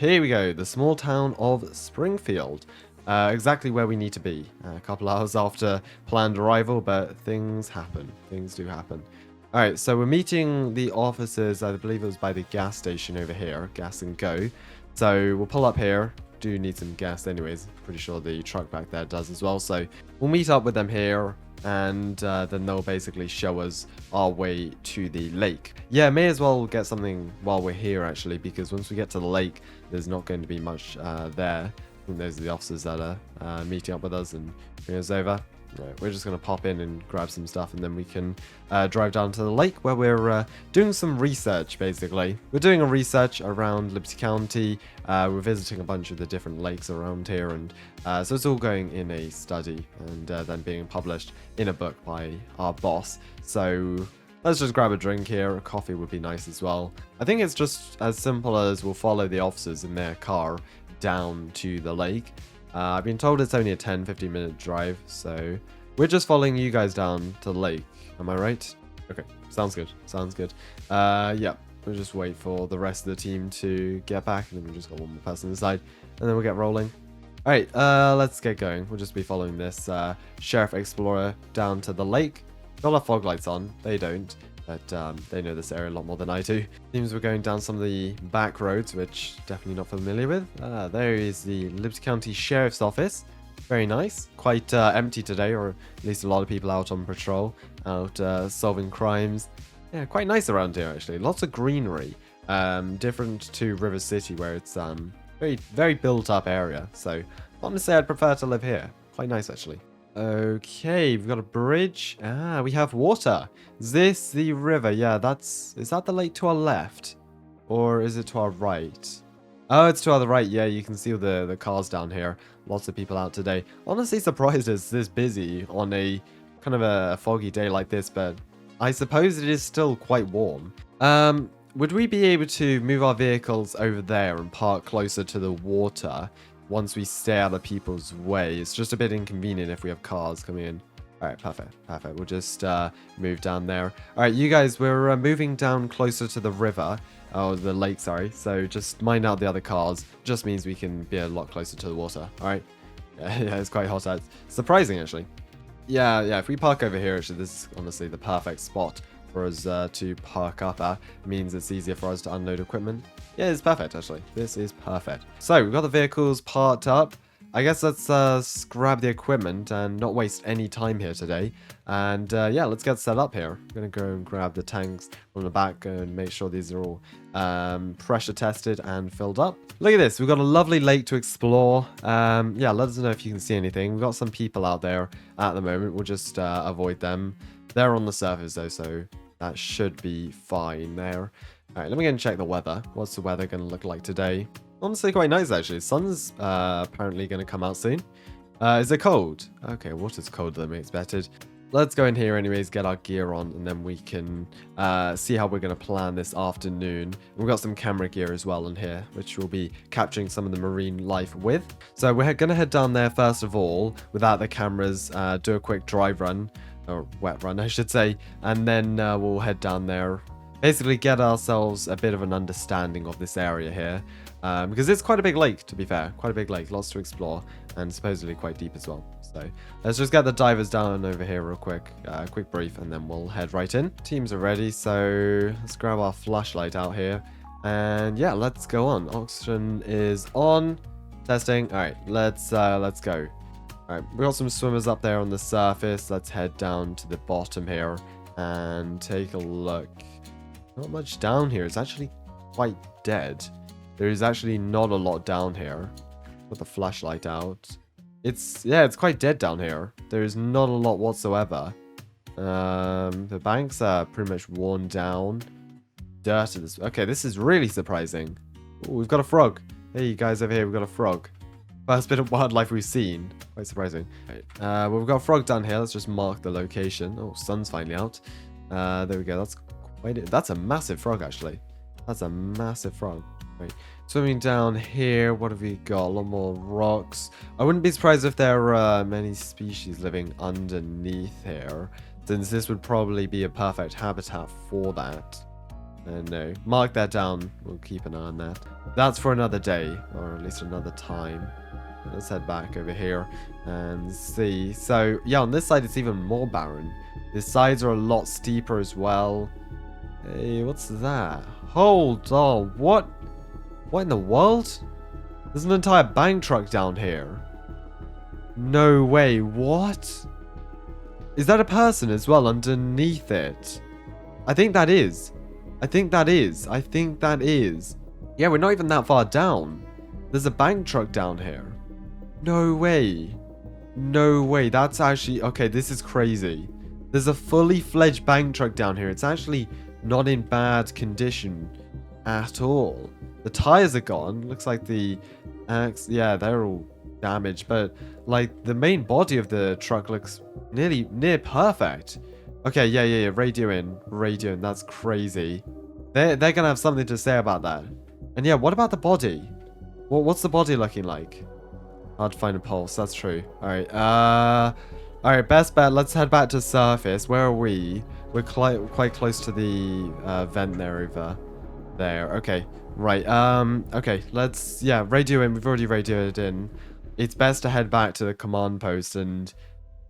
here we go. The small town of Springfield. Exactly where we need to be. A couple hours after planned arrival, but things happen. Things do happen. Alright, so we're meeting the officers, I believe it was by the gas station over here. Gas and Go. So we'll pull up here. Do need some gas anyways. Pretty sure the truck back there does as well. So we'll meet up with them here. And then they'll basically show us our way to the lake. Yeah, may as well get something while we're here actually, because once we get to the lake, there's not going to be much there. I think those are the officers that are meeting up with us and bring us over. Right, we're just going to pop in and grab some stuff, and then we can drive down to the lake where we're doing some research, basically. We're doing a research around Liberty County. We're visiting a bunch of the different lakes around here, and so it's all going in a study and then being published in a book by our boss. So let's just grab a drink here. A coffee would be nice as well. I think it's just as simple as we'll follow the officers in their car down to the lake. I've been told it's only a 10-15 minute drive, so we're just following you guys down to the lake. Am I right? Okay, sounds good. Sounds good. Yeah, we'll just wait for the rest of the team to get back, and then we've just got one more person inside, and then we'll get rolling. All right, let's get going. We'll just be following this Sheriff Explorer down to the lake. Got our fog lights on. They don't. But they know this area a lot more than I do. Seems we're going down some of the back roads, which definitely not familiar with. There is the Liberty County Sheriff's Office. Very nice. Quite empty today, or at least a lot of people out on patrol, out solving crimes. Yeah, quite nice around here actually. Lots of greenery. Different to River City, where it's very built up area. So honestly, I'd prefer to live here. Quite nice actually. Okay, we've got a bridge. We have water. Is this the river? Yeah, is that the lake to our left? Or is it to our right? Oh, it's to our right. Yeah, you can see all the cars down here. Lots of people out today. Honestly surprised it's this busy on a kind of a foggy day like this, but I suppose it is still quite warm. Would we be able to move our vehicles over there and park closer to the water once we stay out of people's way? It's just a bit inconvenient if we have cars coming in. All right, perfect. We'll just move down there. All right, you guys, we're moving down closer to the river. Oh, the lake, sorry. So just mind out the other cars. Just means we can be a lot closer to the water. All right. Yeah, it's quite hot out. Surprising, actually. Yeah, if we park over here, actually, this is honestly the perfect spot for us to park up at. It means it's easier for us to unload equipment. Yeah, it's perfect, actually. This is perfect. So, we've got the vehicles parked up. I guess let's grab the equipment and not waste any time here today. And yeah, let's get set up here. I'm going to go and grab the tanks from the back and make sure these are all pressure tested and filled up. Look at this. We've got a lovely lake to explore. Yeah, let us know if you can see anything. We've got some people out there at the moment. We'll just avoid them. They're on the surface though, so that should be fine there. All right, let me go and check the weather. What's the weather going to look like today? Honestly, quite nice, actually. Sun's apparently going to come out soon. Is it cold? Okay, water's colder than we expected. Let's go in here anyways, get our gear on, and then we can see how we're going to plan this afternoon. We've got some camera gear as well in here, which we'll be capturing some of the marine life with. So we're going to head down there first of all, without the cameras, do a quick drive run, or wet run, I should say, and then we'll head down there. Basically get ourselves a bit of an understanding of this area here. Because it's quite a big lake, to be fair. Quite a big lake, lots to explore, and supposedly quite deep as well. So let's just get the divers down over here real quick. Quick brief, and then we'll head right in. Teams are ready, so let's grab our flashlight out here. And yeah, let's go on. Oxygen is on. Testing. All right, let's go. All right, we've got some swimmers up there on the surface. Let's head down to the bottom here and take a look. Not much down here. It's actually quite dead. There is actually not a lot down here. Put the flashlight out. It's quite dead down here. There is not a lot whatsoever. The banks are pretty much worn down. Dirt in this. Okay, this is really surprising. Ooh, we've got a frog. Hey, you guys over here, we've got a frog. First bit of wildlife we've seen. Quite surprising. Right. Well, we've got a frog down here. Let's just mark the location. Oh, sun's finally out. There we go. That's a massive frog, actually. That's a massive frog. Right. Swimming down here, what have we got? A lot more rocks. I wouldn't be surprised if there are many species living underneath here, since this would probably be a perfect habitat for that. No, mark that down. We'll keep an eye on that. That's for another day, or at least another time. Let's head back over here and see. So, yeah, on this side, it's even more barren. The sides are a lot steeper as well. Hey, what's that? Hold on, what? What in the world? There's an entire bank truck down here. No way, what? Is that a person as well underneath it? I think that is. I think that is. I think that is. Yeah, we're not even that far down. There's a bank truck down here. No way. No way. That's actually... Okay, this is crazy. There's a fully fledged bank truck down here. It's actually not in bad condition at all. The tires are gone. Looks like the... yeah, they're all damaged. But, like, the main body of the truck looks near perfect. Okay, yeah. Radio in. That's crazy. They're gonna have something to say about that. And yeah, what about the body? What's the body looking like? Hard to find a pulse. That's true. Alright, alright, best bet. Let's head back to surface. Where are we? We're quite close to the vent there over there. Okay, right. Okay, let's... Yeah, radio in. We've already radioed in. It's best to head back to the command post, and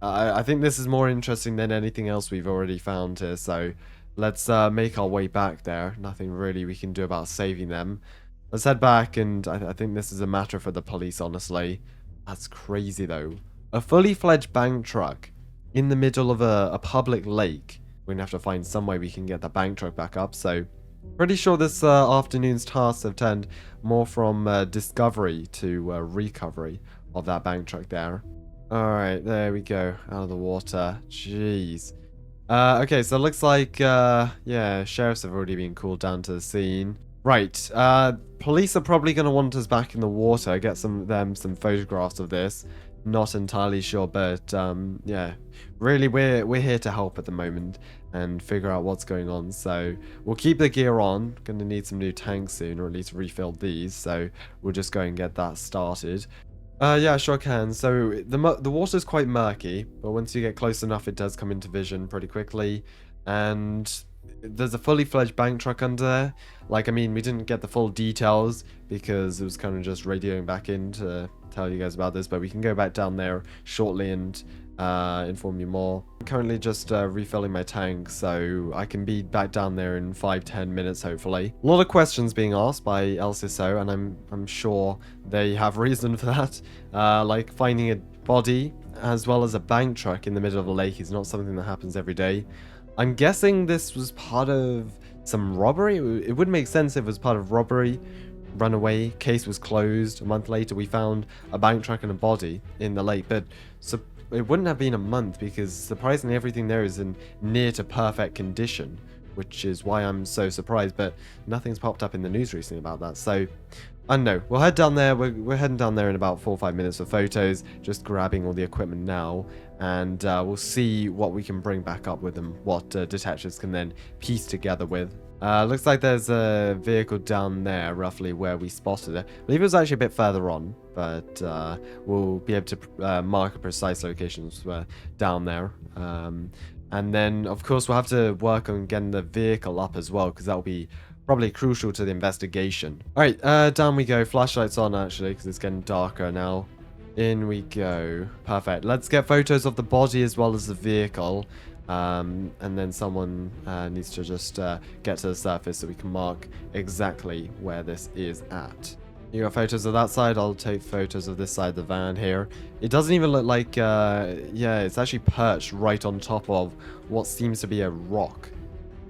I think this is more interesting than anything else we've already found here, so let's make our way back there. Nothing really we can do about saving them. Let's head back, and I think this is a matter for the police, honestly. That's crazy, though. A fully fledged bank truck in the middle of a public lake. We're going to have to find some way we can get the bank truck back up, so... Pretty sure this afternoon's tasks have turned more from discovery to recovery of that bank truck there. Alright, there we go. Out of the water. Jeez. Okay, so it looks like, yeah, sheriffs have already been called down to the scene. Right, police are probably going to want us back in the water, get some photographs of this. Not entirely sure, but, yeah. Really, we're here to help at the moment and figure out what's going on. So, we'll keep the gear on. Going to need some new tanks soon, or at least refill these. So, we'll just go and get that started. Yeah, sure can. So the water's quite murky, but once you get close enough, it does come into vision pretty quickly. And there's a fully fledged bank truck under there. Like, I mean, we didn't get the full details because it was kind of just radioing back in to tell you guys about this, but we can go back down there shortly and inform you more. I'm currently just refilling my tank, so I can be back down there in 5-10 minutes, hopefully. A lot of questions being asked by LCSO, and I'm sure they have reason for that. Like finding a body as well as a bank truck in the middle of a lake is not something that happens every day. I'm guessing this was part of some robbery. It would make sense if it was part of robbery. Runaway, case was closed. A month later, we found a bank truck and a body in the lake, but so it wouldn't have been a month because surprisingly everything there is in near to perfect condition, which is why I'm so surprised, but nothing's popped up in the news recently about that. So I don't know. We'll head down there. We're heading down there in about 4 or 5 minutes for photos, just grabbing all the equipment now, and we'll see what we can bring back up with them, what detectives can then piece together with. Looks like there's a vehicle down there, roughly where we spotted it. I believe it was actually a bit further on, but we'll be able to mark a precise location down there. And then, of course, we'll have to work on getting the vehicle up as well, because that'll be probably crucial to the investigation. Alright, down we go. Flashlights on, actually, because it's getting darker now. In we go. Perfect. Let's get photos of the body as well as the vehicle. And then someone needs to just get to the surface so we can mark exactly where this is at. You got photos of that side, I'll take photos of this side of the van here. It doesn't even look like, yeah, it's actually perched right on top of what seems to be a rock.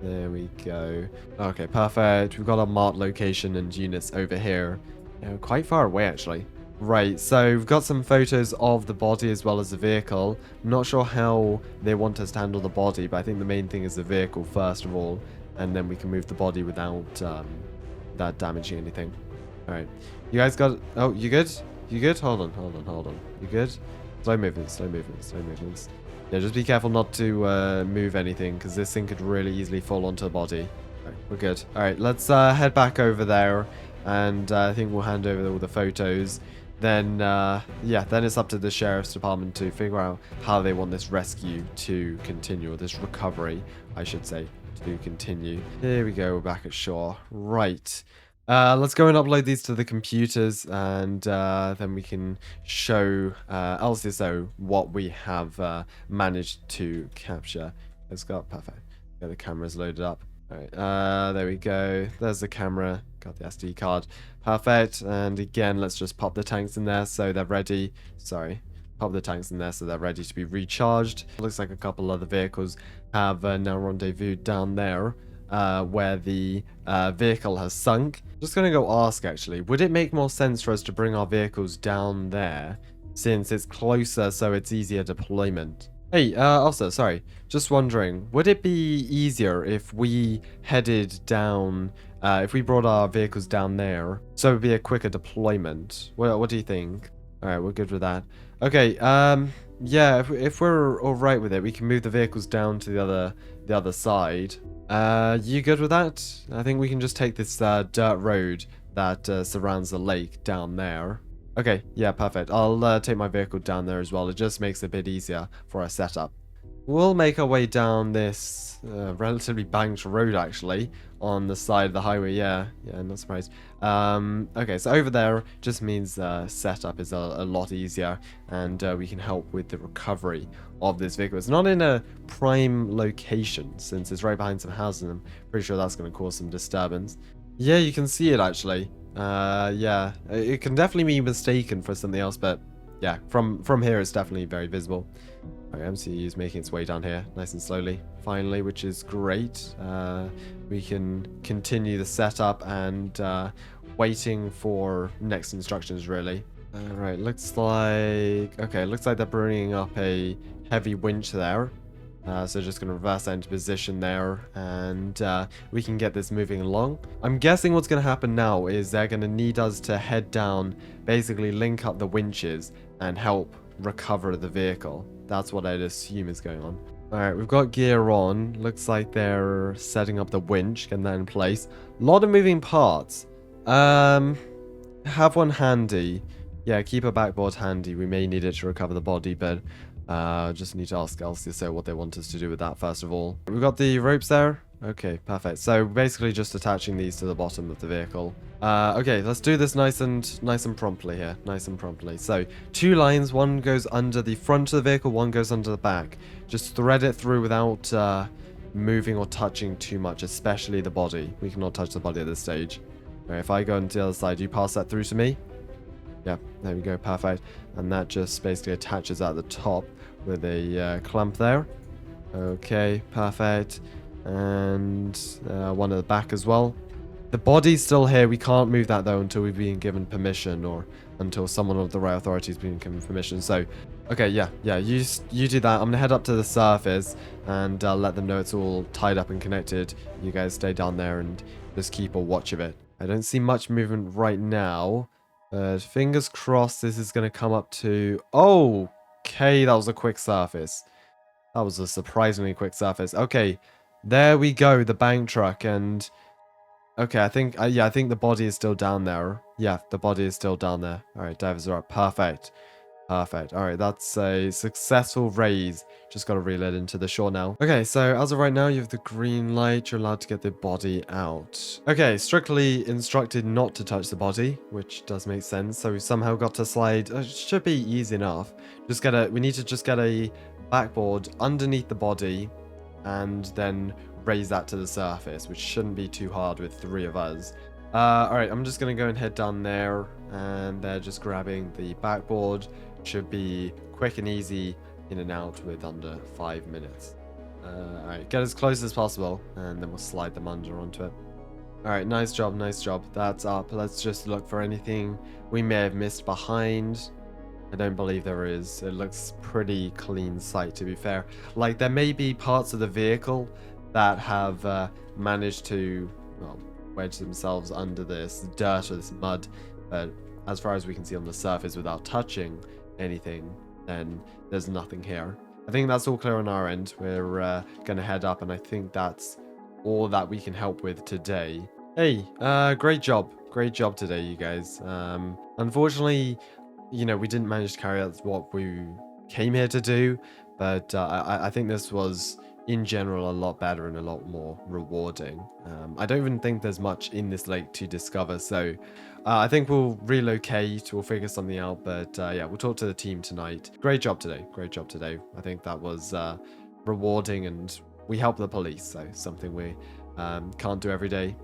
There we go. Okay, perfect. We've got our marked location and units over here. Yeah, quite far away, actually. Right, so we've got some photos of the body as well as the vehicle. I'm not sure how they want us to handle the body, but I think the main thing is the vehicle first of all, and then we can move the body without that damaging anything. Alright, you guys got... Oh, you good? You good? Hold on. You good? Slow movements. Yeah, just be careful not to move anything, because this thing could really easily fall onto the body. Right, we're good. Alright, let's head back over there, and I think we'll hand over all the photos. Then, yeah, then it's up to the sheriff's department to figure out how they want this rescue to continue, or this recovery, I should say, to continue. Here we go, we're back at shore. Right. Let's go and upload these to the computers, and then we can show LCSO what we have managed to capture. Let's go. Perfect. Get the cameras loaded up. Alright, there we go. There's the camera. Got the SD card. Perfect. And again, let's just pop the tanks in there so they're ready. Sorry. Pop the tanks in there so they're ready to be recharged. Looks like a couple other vehicles have now rendezvoused down there where the vehicle has sunk. Just going to go ask, actually, would it make more sense for us to bring our vehicles down there since it's closer so it's easier deployment? Hey, also, sorry, just wondering, would it be easier if we headed down, if we brought our vehicles down there, so it would be a quicker deployment? What do you think? Alright, we're good with that. Okay, yeah, if we're alright with it, we can move the vehicles down to the other side. You good with that? I think we can just take this dirt road that surrounds the lake down there. Okay, yeah, perfect. I'll take my vehicle down there as well. It just makes it a bit easier for our setup. We'll make our way down this relatively banked road, actually, on the side of the highway. Yeah, not surprised. Okay, so over there just means setup is a lot easier, and we can help with the recovery of this vehicle. It's not in a prime location, since it's right behind some houses, and I'm pretty sure that's going to cause some disturbance. Yeah, you can see it, actually. Yeah, it can definitely be mistaken for something else, but yeah, from here it's definitely very visible. Okay, MCU is making its way down here nice and slowly, finally, which is great. We can continue the setup and waiting for next instructions, really. Right, looks like... Okay, looks like they're bringing up a heavy winch there. So just going to reverse that into position there, and we can get this moving along. I'm guessing what's going to happen now is they're going to need us to head down, basically link up the winches, and help recover the vehicle. That's what I'd assume is going on. Alright, we've got gear on. Looks like they're setting up the winch, getting that in place. A lot of moving parts. Have one handy. Yeah, keep a backboard handy. We may need it to recover the body, but... just need to ask LCSO what they want us to do with that first of all. We've got the ropes there. Okay, perfect. So basically just attaching these to the bottom of the vehicle. Okay, let's do this nice and promptly here. Nice and promptly. So 2 lines, one goes under the front of the vehicle, one goes under the back. Just thread it through without moving or touching too much, especially the body. We cannot touch the body at this stage. Right, if I go into the other side, you pass that through to me? Yeah, there we go, perfect. And that just basically attaches at the top with a clamp there. Okay, perfect. And one at the back as well. The body's still here. We can't move that though until we've been given permission, or until someone of the right authorities been given permission. So, okay, yeah, you do that. I'm gonna head up to the surface and let them know it's all tied up and connected. You guys stay down there and just keep a watch of it. I don't see much movement right now. Fingers crossed this is going to come up to... Oh, okay, that was a quick surface. That was a surprisingly quick surface. Okay, there we go, the bank truck, and... Okay, I think the body is still down there. Yeah, the body is still down there. Alright, divers are up. Perfect. Perfect. Alright, that's a successful raise. Just got to reel it into the shore now. Okay, so as of right now, you have the green light. You're allowed to get the body out. Okay, strictly instructed not to touch the body, which does make sense. So we somehow got to slide. It should be easy enough. We need to just get a backboard underneath the body and then raise that to the surface, which shouldn't be too hard with 3 of us. Alright, I'm just going to go and head down there, and they're just grabbing the backboard. Should be quick and easy, in and out with under 5 minutes. Alright, get as close as possible, and then we'll slide them under onto it. Alright, nice job, nice job. That's up. Let's just look for anything we may have missed behind. I don't believe there is. It looks pretty clean sight, to be fair. Like, there may be parts of the vehicle that have managed to, well, wedge themselves under this dirt or this mud, but as far as we can see on the surface without touching anything, then there's nothing here. I think that's all clear on our end. We're going to head up, and I think that's all that we can help with today. Hey, great job today, you guys. Unfortunately, you know, we didn't manage to carry out what we came here to do, but I think this was, in general a lot better and a lot more rewarding. I don't even think there's much in this lake to discover, so I think we'll relocate, we'll figure something out, but yeah, we'll talk to the team tonight. Great job today, great job today. I think that was rewarding, and we helped the police, so something we can't do every day.